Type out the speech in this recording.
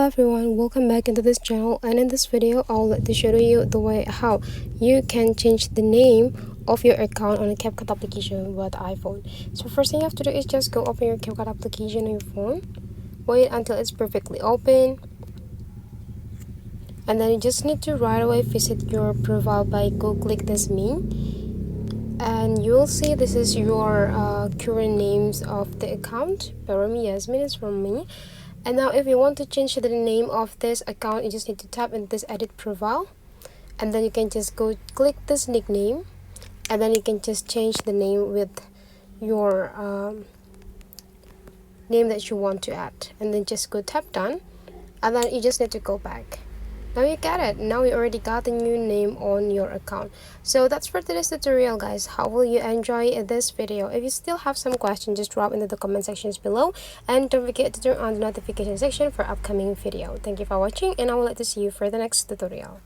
everyone, welcome back into this channel, and in this video I'll like to show you the way how you can change the name of your account on a Capcut application with iPhone. So first thing you have to do is just go open your Capcut application on your phone, wait until it's perfectly open, and then you just need to right away visit your profile by go click this me, and you will see this is your current names of the account. Parami Yasmin is from me. And now if you want to change the name of this account, you just need to tap in this edit profile, and then you can just go click this nickname, and then you can just change the name with your name that you want to add, and then just go tap done, and then you just need to go back. Now you get it. Now you already got the new name on your account. So that's for today's tutorial, guys. How will you enjoy this video? If you still have some questions, just drop into the comment sections below, and don't forget to turn on the notification section for upcoming video. Thank you for watching, and I would like to see you for the next tutorial.